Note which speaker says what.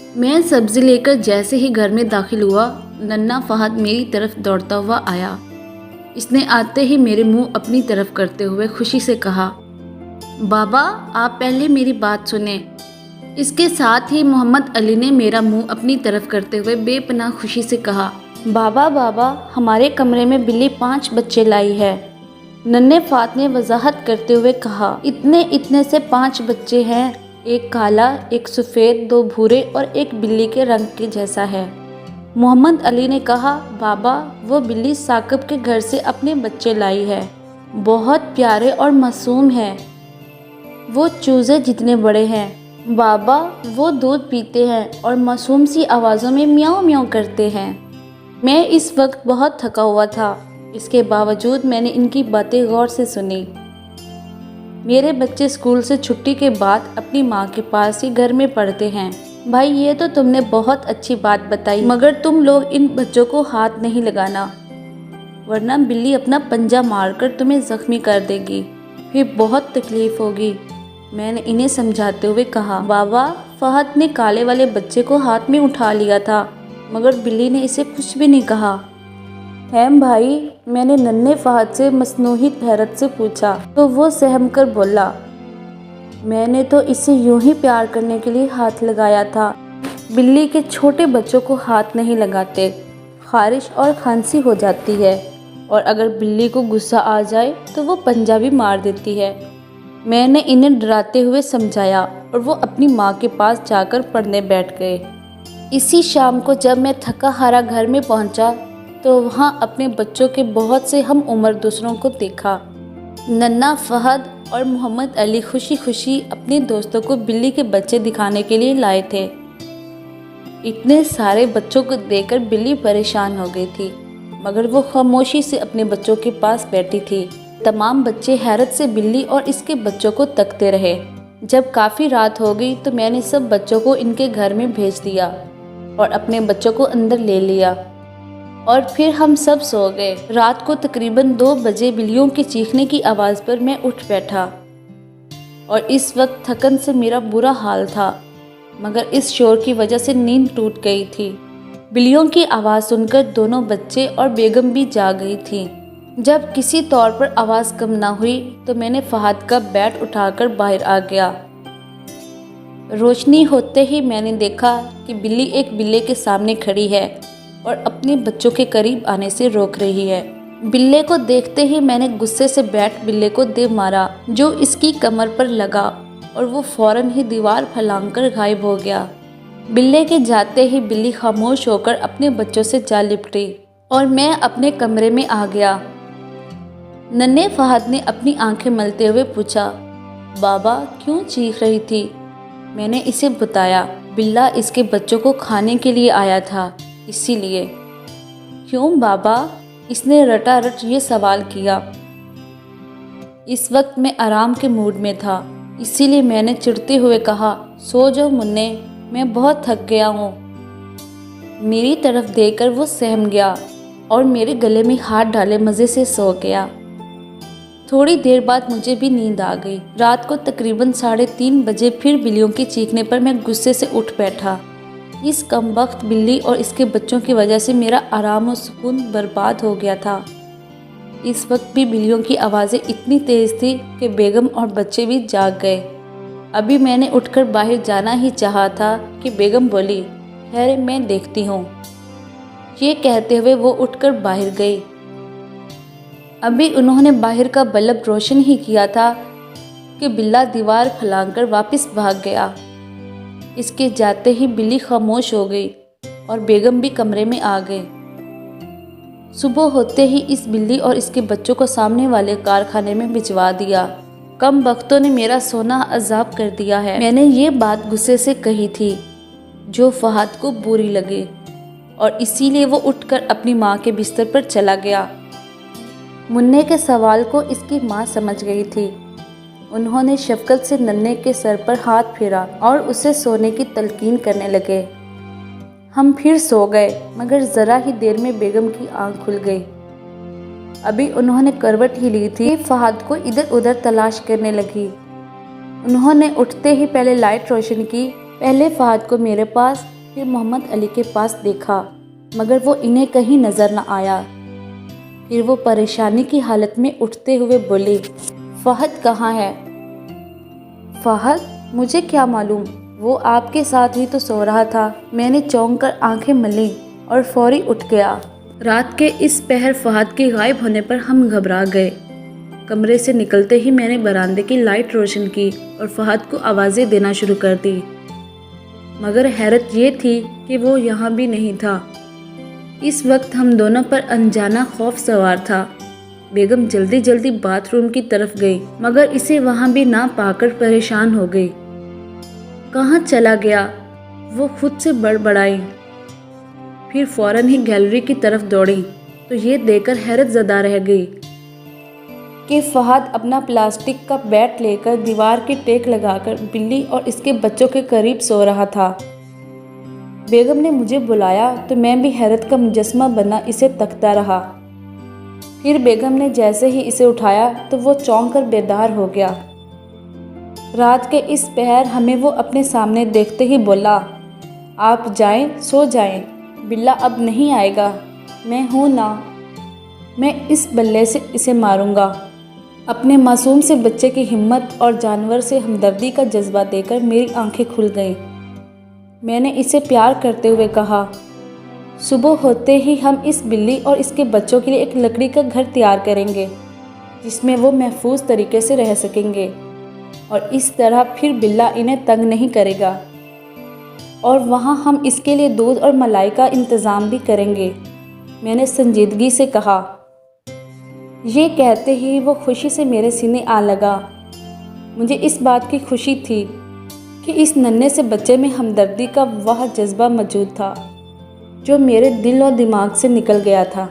Speaker 1: मैं सब्जी लेकर जैसे ही घर में दाखिल हुआ, नन्हा फहद मेरी तरफ दौड़ता हुआ आया। इसने आते ही मेरे मुंह अपनी तरफ करते हुए खुशी से कहा, बाबा आप पहले मेरी बात सुने। इसके साथ ही मोहम्मद अली ने मेरा मुंह अपनी तरफ करते हुए बेपनाह खुशी से कहा, बाबा बाबा हमारे कमरे में बिल्ली 5 बच्चे लाई है। नन्हे फात ने वजाहत करते हुए कहा, इतने इतने से 5 बच्चे हैं, एक काला, एक सफ़ेद, 2 भूरे और एक बिल्ली के रंग के जैसा है। मोहम्मद अली ने कहा, बाबा वो बिल्ली साकिब के घर से अपने बच्चे लाई है, बहुत प्यारे और मासूम है। वो चूजे जितने बड़े हैं। बाबा वो दूध पीते हैं और मासूम सी आवाज़ों में म्याऊं म्याऊं करते हैं। मैं इस वक्त बहुत थका हुआ था, इसके बावजूद मैंने इनकी बातें गौर से सुनी। मेरे बच्चे स्कूल से छुट्टी के बाद अपनी माँ के पास ही घर में पढ़ते हैं। भाई ये तो तुमने बहुत अच्छी बात बताई, मगर तुम लोग इन बच्चों को हाथ नहीं लगाना, वरना बिल्ली अपना पंजा मारकर तुम्हें जख्मी कर देगी, फिर बहुत तकलीफ होगी। मैंने इन्हें समझाते हुए कहा, बाबा फहद ने काले वाले बच्चे को हाथ में उठा लिया था, मगर बिल्ली ने इसे कुछ भी नहीं कहा। हैम भाई, मैंने नन्हे फहद से मसनूही हैरत से पूछा तो वो सहम कर बोला, मैंने तो इसे यूं ही प्यार करने के लिए हाथ लगाया था। बिल्ली के छोटे बच्चों को हाथ नहीं लगाते, खारिश और खांसी हो जाती है, और अगर बिल्ली को गुस्सा आ जाए तो वो पंजा भी मार देती है। मैंने इन्हें डराते हुए समझाया और वो अपनी माँ के पास जाकर पढ़ने बैठ गए। इसी शाम को जब मैं थका हारा घर में पहुँचा तो वहाँ अपने बच्चों के बहुत से हम उम्र दूसरों को देखा। नन्हा फहद और मोहम्मद अली खुशी खुशी अपने दोस्तों को बिल्ली के बच्चे दिखाने के लिए लाए थे। इतने सारे बच्चों को देखकर बिल्ली परेशान हो गई थी, मगर वो खामोशी से अपने बच्चों के पास बैठी थी। तमाम बच्चे हैरत से बिल्ली और इसके बच्चों को तकते रहे। जब काफ़ी रात हो गई तो मैंने सब बच्चों को इनके घर में भेज दिया और अपने बच्चों को अंदर ले लिया और फिर हम सब सो गए। रात को तकरीबन 2 बजे बिल्लियों के चीखने की आवाज़ पर मैं उठ बैठा और इस वक्त थकन से मेरा बुरा हाल था, मगर इस शोर की वजह से नींद टूट गई थी। बिल्लियों की आवाज़ सुनकर दोनों बच्चे और बेगम भी जाग गई थी। जब किसी तौर पर आवाज़ कम ना हुई तो मैंने फहद का बैट उठाकर बाहर आ गया। रोशनी होते ही मैंने देखा कि बिल्ली एक बिल्ले के सामने खड़ी है और अपने बच्चों के करीब आने से रोक रही है। बिल्ले को देखते ही मैंने गुस्से से बैट बिल्ले को दे मारा, जो इसकी कमर पर लगा और वो फौरन ही दीवार फैलाकर गायब हो गया। बिल्ले के जाते ही बिल्ली खामोश होकर अपने बच्चों से जा लिपटी और मैं अपने कमरे में आ गया। नन्हे फहद ने अपनी आंखें मलते हुए पूछा, बाबा क्यों चीख रही थी? मैंने इसे बताया, बिल्ला इसके बच्चों को खाने के लिए आया था, इसीलिए। क्यों बाबा? इसने रटारट ये सवाल किया। इस वक्त मैं आराम के मूड में था, इसीलिए मैंने चिढ़ते हुए कहा, सो जाओ मुन्ने, मैं बहुत थक गया हूँ। मेरी तरफ देखकर वो सहम गया और मेरे गले में हाथ डाले मज़े से सो गया। थोड़ी देर बाद मुझे भी नींद आ गई। रात को तकरीबन 3:30 बजे फिर बिल्लियों के चीखने पर मैं गुस्से से उठ बैठा। इस कमबख्त बिल्ली और इसके बच्चों की वजह से मेरा आराम और सुकून बर्बाद हो गया था। इस वक्त भी बिल्लियों की आवाज़ें इतनी तेज़ थी कि बेगम और बच्चे भी जाग गए। अभी मैंने उठकर बाहर जाना ही चाहा था कि बेगम बोली, ठहरे मैं देखती हूँ। ये कहते हुए वो उठकर बाहर गई। अभी उन्होंने बाहर का बल्ब रोशन ही किया था कि बिल्ला दीवार फैलाकर वापस भाग गया। इसके जाते ही बिल्ली खामोश हो गई और बेगम भी कमरे में आ गए। सुबह होते ही इस बिल्ली और इसके बच्चों को सामने वाले कारखाने में भिजवा दिया। कम बख्तों ने मेरा सोना अजाब कर दिया है। मैंने ये बात गुस्से से कही थी, जो फहद को बुरी लगी, और इसीलिए वो उठकर अपनी माँ के बिस्तर पर चला गया। मुन्ने के सवाल को इसकी माँ समझ गई थी। उन्होंने शफकत से नन्हे के सर पर हाथ फेरा और उसे सोने की तलकीन करने लगे। हम फिर सो गए, मगर ज़रा ही देर में बेगम की आंख खुल गई। अभी उन्होंने करवट ही ली थी, फहद को इधर उधर तलाश करने लगी। उन्होंने उठते ही पहले लाइट रोशन की, पहले फहद को मेरे पास फिर मोहम्मद अली के पास देखा मगर वो इन्हें कहीं नज़र न आया। फिर वो परेशानी की हालत में उठते हुए बोले, फ़हद कहाँ है? फ़हद? मुझे क्या मालूम, वो आपके साथ ही तो सो रहा था। मैंने चौंक कर आंखें मली और फौरी उठ गया। रात के इस पहर फ़हद के गायब होने पर हम घबरा गए। कमरे से निकलते ही मैंने बरामदे की लाइट रोशन की और फ़हद को आवाज़ें देना शुरू कर दी, मगर हैरत ये थी कि वो यहाँ भी नहीं था। इस वक्त हम दोनों पर अनजाना खौफ सवार था। बेगम जल्दी जल्दी बाथरूम की तरफ गई मगर इसे वहाँ भी ना पाकर परेशान हो गई। कहाँ चला गया? वो खुद से बड़बड़ाई। फिर फौरन ही गैलरी की तरफ दौड़ी तो ये देखकर हैरत ज़दा रह गई कि फ़हद अपना प्लास्टिक का बैट लेकर दीवार की टेक लगाकर बिल्ली और इसके बच्चों के करीब सो रहा था। बेगम ने मुझे बुलाया तो मैं भी हैरत का मुजस्मा बना इसे तकता रहा। फिर बेगम ने जैसे ही इसे उठाया तो वो चौंक कर बेदार हो गया। रात के इस पहर हमें वो अपने सामने देखते ही बोला, आप जाएं, सो जाएं, बिल्ला अब नहीं आएगा, मैं हूँ ना, मैं इस बल्ले से इसे मारूंगा। अपने मासूम से बच्चे की हिम्मत और जानवर से हमदर्दी का जज्बा देकर मेरी आंखें खुल गईं। मैंने इसे प्यार करते हुए कहा, सुबह होते ही हम इस बिल्ली और इसके बच्चों के लिए एक लकड़ी का घर तैयार करेंगे जिसमें वो महफूज तरीके से रह सकेंगे और इस तरह फिर बिल्ला इन्हें तंग नहीं करेगा और वहाँ हम इसके लिए दूध और मलाई का इंतज़ाम भी करेंगे, मैंने संजीदगी से कहा। ये कहते ही वो खुशी से मेरे सीने आ लगा। मुझे इस बात की खुशी थी कि इस नन्हे से बच्चे में हमदर्दी का वह जज्बा मौजूद था जो मेरे दिल और दिमाग से निकल गया था।